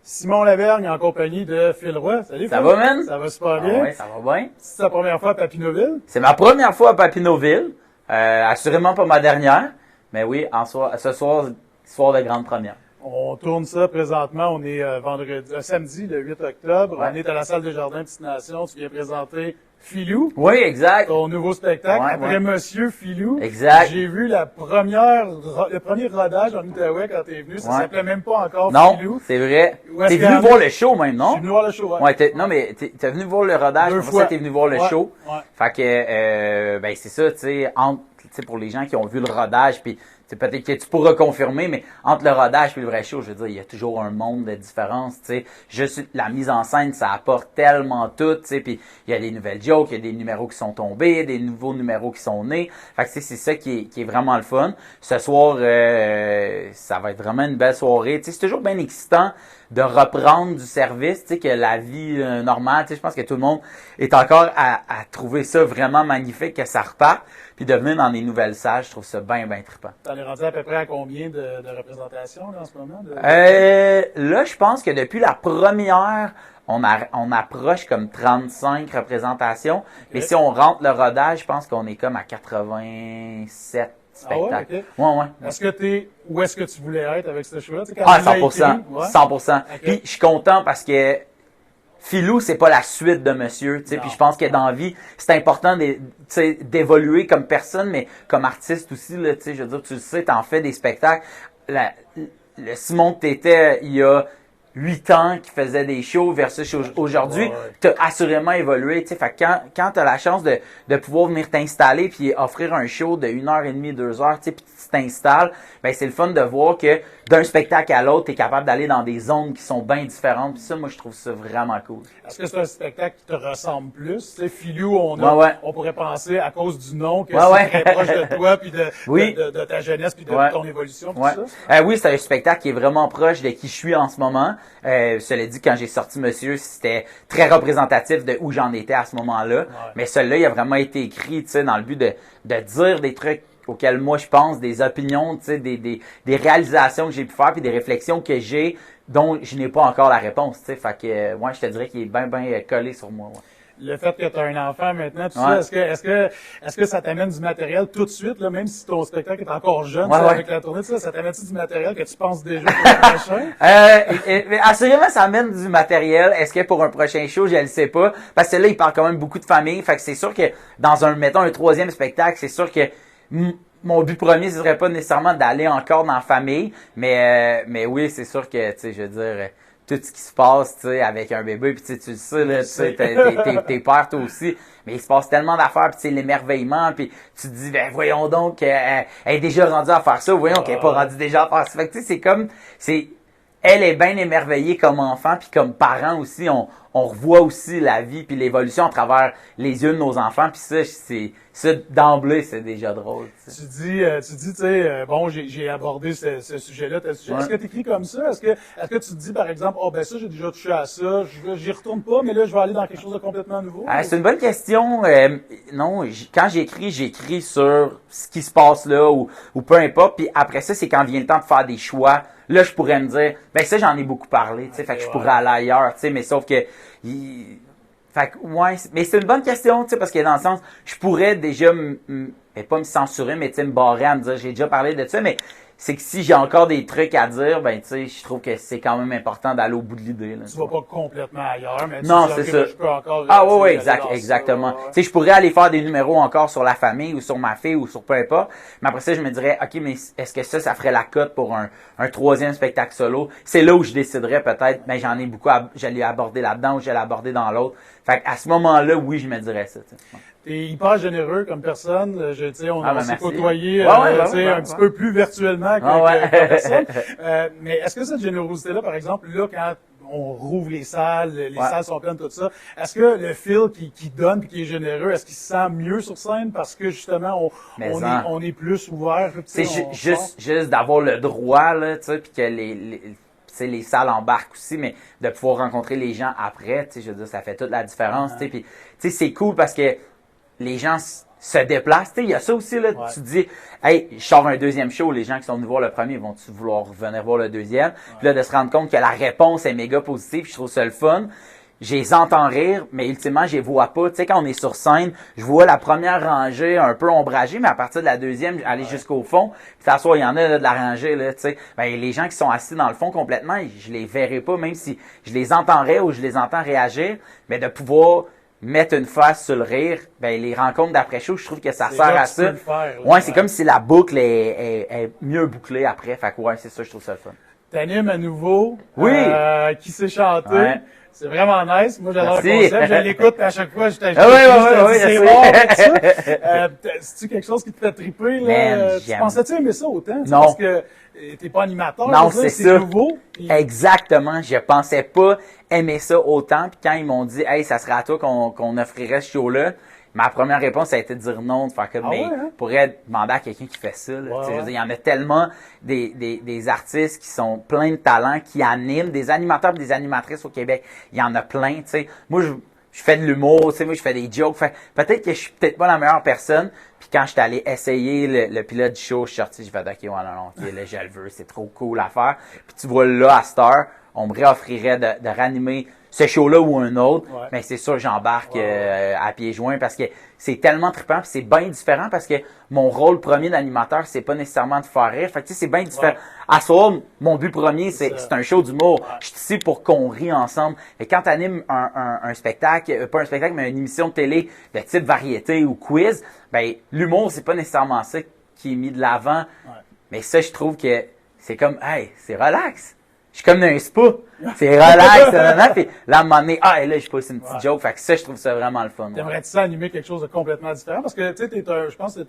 Simon Lavergne en compagnie de Phil Roy. Salut Phil. Ça va, man? Ça va super bien. Oui, ça va bien. C'est ta première fois à Papineauville? C'est ma première fois à Papineauville. Assurément pas ma dernière. Mais oui, ce soir de grande première. On tourne ça présentement. On est samedi, le 8 octobre. Ouais. On est à la salle des Jardins Petite Nation. Tu viens présenter Filou, Oui, exact. ton nouveau spectacle. Ouais, Après ouais. Monsieur Filou. Exact. J'ai vu le premier rodage en Outaouais quand t'es venu. Ça Ouais. s'appelait même pas encore Non, Filou. c'est vrai. Où est-ce T'es qu'il y en venu a? voir le show même, Je non? suis venu voir le show. Ouais, non, mais t'es venu voir le rodage, Deux pour fois. ça t'es venu voir le Ouais, show. ouais. Fait que, ben c'est ça, tu sais, pour les gens qui ont vu le rodage, puis peut-être que tu pourras confirmer, mais entre le rodage et le vrai show, je veux dire, il y a toujours un monde de différence, tu sais. Juste la mise en scène, ça apporte tellement tout, tu sais, puis il y a des nouvelles jokes, il y a des numéros qui sont tombés, des nouveaux numéros qui sont nés. Fait que c'est ça qui est vraiment le fun. Ce soir, ça va être vraiment une belle soirée. Tu sais, c'est toujours bien excitant de reprendre du service, tu sais, que la vie normale, tu sais, je pense que tout le monde est encore à trouver ça vraiment magnifique, que ça reparte, puis de venir dans des nouvelles salles, je trouve ça bien trippant. T'en es rendu à peu près à combien de représentations là, en ce moment? Là, je pense que depuis la première, on approche comme 35 représentations, mais si on rentre le rodage, je pense qu'on est comme à 87 spectacles. Ah ouais, Ouais. Où est-ce que tu voulais être avec ce show-là? Tu sais, quand Ah, tu l'as 100%. écrit, ouais. 100%. Ok. Puis je suis content parce que Filou, c'est pas la suite de Monsieur, tu sais. Non. Puis je pense que dans la vie, c'est important d'évoluer comme personne, mais comme artiste aussi, là, tu sais. Je veux dire, tu le sais, t'en fais des spectacles. Le Simon que t'étais il y a 8 ans qui faisait des shows versus aujourd'hui, Ouais. t'as assurément évolué, tu sais. Fait que quand t'as la chance de pouvoir venir t'installer puis offrir un show de 1h30, 2 heures, tu sais, puis tu t'installes, ben c'est le fun de voir que d'un spectacle à l'autre, t'es capable d'aller dans des zones qui sont bien différentes. Puis ça, moi, je trouve ça vraiment cool. Est-ce que c'est un spectacle qui te ressemble plus? Tu sais, Filou, Ouais. on pourrait penser à cause du nom que Ouais. c'est très proche de toi, puis Oui. de ta jeunesse, puis de Ouais. ton évolution, tout Ouais. ça. Oui, c'est un spectacle qui est vraiment proche de qui je suis en ce moment. Cela dit, quand j'ai sorti Monsieur, c'était très représentatif de où j'en étais à ce moment-là. Ouais. Mais celui-là, il a vraiment été écrit, tu sais, dans le but de dire des trucs auxquels moi je pense, des opinions, tu sais, des réalisations que j'ai pu faire, puis des réflexions que j'ai dont je n'ai pas encore la réponse, tu sais. Fait que, je te dirais qu'il est bien collé sur moi. Ouais. Le fait que tu as un enfant maintenant, tout Ouais. ça, est-ce que ça t'amène du matériel tout de suite, là, même si ton spectacle est encore jeune, Ouais, tu sais, ouais. avec la tournée, ça t'amène-tu du matériel que tu penses déjà pour le prochain? Mais assurément, ça amène du matériel. Est-ce que pour un prochain show, je ne le sais pas. Parce que là, il parle quand même beaucoup de famille. Fait que c'est sûr que dans mettons, un troisième spectacle, c'est sûr que mon but premier, ce serait pas nécessairement d'aller encore dans la famille. Mais oui, c'est sûr que, tu sais, je veux dire, tout ce qui se passe, tu sais, avec un bébé, puis tu le sais, là, tu sais, t'es père toi aussi. Mais il se passe tellement d'affaires, puis tu sais, l'émerveillement, puis tu te dis, ben voyons donc, elle est déjà rendue à faire ça, voyons qu'elle est pas rendue déjà à faire ça. Fait que tu sais, elle est bien émerveillée comme enfant, puis comme parent aussi, on revoit aussi la vie puis l'évolution à travers les yeux de nos enfants, puis ça d'emblée, c'est déjà drôle. Tu sais. Tu dis, tu sais, bon, j'ai abordé ce sujet-là, tel sujet. Ouais. Est-ce que tu écris comme ça? Est-ce que tu te dis, par exemple, oh, ben ça, j'ai déjà touché à ça, j'y retourne pas, mais là, je vais aller dans quelque chose de complètement nouveau? C'est une bonne question. Non, quand j'écris sur ce qui se passe là ou peu importe. Puis après ça, c'est quand vient le temps de faire des choix. Là, je pourrais me dire, ben ça, j'en ai beaucoup parlé. Tu sais, fait que je pourrais aller ailleurs. Tu sais, mais sauf que, fait que ouais, mais c'est une bonne question. Tu sais, parce que dans le sens, je pourrais déjà, pas me censurer, mais tu sais, me barrer à me dire, j'ai déjà parlé de ça, mais c'est que si j'ai encore des trucs à dire, ben tu sais, je trouve que c'est quand même important d'aller au bout de l'idée. Là, Tu vas pas complètement ailleurs, mais non, tu c'est dis, ça. ok, je peux encore... Ah tu sais, oui, aller exact, dans ça, exactement. ouais. Tu sais, je pourrais aller faire des numéros encore sur la famille ou sur ma fille ou sur peu importe. Mais après ça, je me dirais, ok, mais est-ce que ça ferait la cote pour un troisième spectacle solo? C'est là où je déciderais peut-être, ben j'en ai beaucoup, j'allais aborder là-dedans ou j'allais aborder dans l'autre. Fait qu'à ce moment-là, oui, je me dirais ça. Tu sais. T'es hyper généreux comme personne. Tu sais, on Ah, ben, s'est merci. côtoyé, Ouais, tu sais, un petit peu plus virtuellement ouais. que personne. Mais est-ce que cette générosité-là, par exemple, là, quand on rouvre les salles, les salles sont pleines, tout ça, est-ce que le Phil qui donne puis qui est généreux, est-ce qu'il se sent mieux sur scène parce que justement, on est plus ouvert? C'est juste d'avoir le droit, là, tu sais, puis que les salles embarquent aussi, mais de pouvoir rencontrer les gens après, tu sais, je veux dire, ça fait toute la différence, tu sais, puis tu sais, c'est cool parce que les gens se déplacent. Tu sais, il y a ça aussi, là. Ouais. Tu te dis, hey, je sors un deuxième show, les gens qui sont venus voir le premier vont-tu vouloir venir voir le deuxième? Puis là, de se rendre compte que la réponse est méga positive, je trouve ça le fun. Je les entends rire, mais ultimement, je les vois pas. Tu sais, quand on est sur scène, je vois la première rangée un peu ombragée, mais à partir de la deuxième, aller jusqu'au fond, puis t'assois, il y en a là, de la rangée, là, tu sais. Ben, les gens qui sont assis dans le fond complètement, je les verrai pas, même si je les entendrais ou je les entends réagir, mais de pouvoir mettre une face sur le rire, ben, les rencontres d'après-show, je trouve que ça C'est sert là à que tu peux ça. le faire, là. Ouais, c'est comme si la boucle est mieux bouclée après. Fait que ouais, c'est ça, je trouve ça le fun. T'animes à nouveau. Oui. Qui sait chanter. Ouais. C'est vraiment nice. Moi, j'adore le Merci. concept. Je l'écoute, puis à chaque fois, je t'ajoute. Ah oui, c'est je rare, sais. tout ça. C'est-tu quelque chose qui te fait triper, là? Man, Tu j'aime. pensais-tu aimer ça autant? Tu sais, Non. Parce que t'es pas animateur. Non, je veux dire, c'est ça. nouveau. Puis- Exactement. Je pensais pas aimer ça autant. Puis quand ils m'ont dit, hey, ça serait à toi qu'on offrirait ce show-là, ma première réponse a été de dire non, de faire comme, Ah mais ouais, hein? pourrait demander à quelqu'un qui fait ça. Là. Ouais, Tu sais, je veux ouais. dire, il y en a tellement des artistes qui sont pleins de talent, qui animent, des animateurs et des animatrices au Québec. Il y en a plein, tu sais. Moi, je fais de l'humour, tu sais, moi, je fais des jokes. Fait, peut-être que je suis peut-être pas la meilleure personne. Puis quand je suis allé essayer le pilote du show, je suis sorti, je vais OK, ouais, non, OK, là, je le veux, c'est trop cool à faire. Puis tu vois, là, à cette heure, on me réoffrirait de ranimer ce show-là ou un autre. Ouais. Mais c'est sûr, j'embarque à pieds joints parce que c'est tellement trippant, puis c'est bien différent parce que mon rôle premier d'animateur, c'est pas nécessairement de faire rire. Fait que tu sais, c'est bien différent. Ouais. À soir, mon but premier, c'est ça. un show d'humour. Je suis ici pour qu'on rie ensemble. Et quand tu animes un spectacle, pas un spectacle, mais une émission de télé de type variété ou quiz, ben l'humour, c'est pas nécessairement ça qui est mis de l'avant. Ouais. Mais ça, je trouve que c'est comme, hey, c'est relax. Je suis comme dans un spa. C'est relax. Puis là, à un moment donné, ah, et là, je pose une petite joke. Fait que ça, je trouve ça vraiment le fun. Ouais. T'aimerais-tu ça animer quelque chose de complètement différent? Parce que, tu sais, je pense que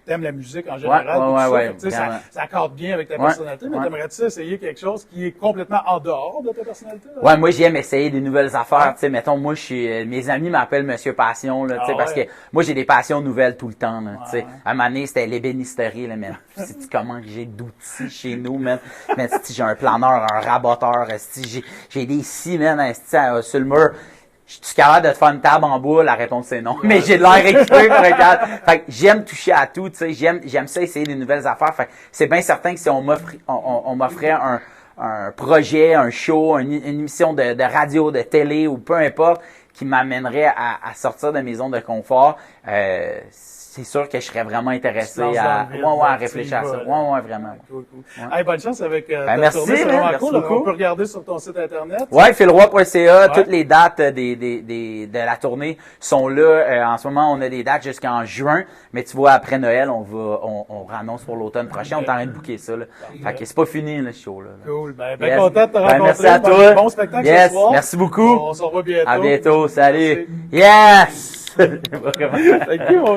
t'aimes la musique en général. Ouais, puis tout ça. ouais, Fait que, tu sais, vraiment. ça accorde bien avec ta Ouais, personnalité, mais ouais. t'aimerais-tu essayer quelque chose qui est complètement en dehors de ta personnalité? Là? Ouais, moi, j'aime essayer des nouvelles affaires. Tu sais, mettons, moi, mes amis m'appellent Monsieur Passion, là, tu sais, Ah parce que ouais? moi, j'ai des passions nouvelles tout le temps, là, tu sais. Ouais. À un moment donné, c'était l'ébénisterie, là, man. Si comment que j'ai d'outils chez nous, man. Mais si j'ai un planeur, un raboteur, si j'ai des scies, man, sur le mur. Je suis capable de te faire une table en bois? La réponse c'est non. Mais j'ai de l'air équipé pour être capable. Fait que j'aime toucher à tout, tu sais. J'aime ça essayer des nouvelles affaires. Fait que c'est bien certain que si on m'offrait un projet, un show, une émission de radio, de télé ou peu importe, qui m'amènerait à sortir de mes zones de confort, c'est sûr que je serais vraiment intéressé Tu te lances à, dans le vide, à là, réfléchir à tu y ça. vas, là. Ouais, vraiment. Cool, cool. Hey, bonne chance avec ta merci, tournée, c'est man, vraiment merci cool. beaucoup. On peut regarder sur ton site internet. Ouais, philroy.ca, Ouais. toutes les dates de la tournée sont là. En ce moment, on a des dates jusqu'en juin, mais tu vois, après Noël, on annonce pour l'automne prochain. On est en train de booker ça, là. Fait que c'est pas fini, le show, là. Cool. Ben, Yes. content de te Ben, rencontrer. merci à toi. Bon spectacle Yes, ce soir. merci beaucoup. On se revoit bientôt. À bientôt. Salut. Merci. Yes! Thank you, mon gars.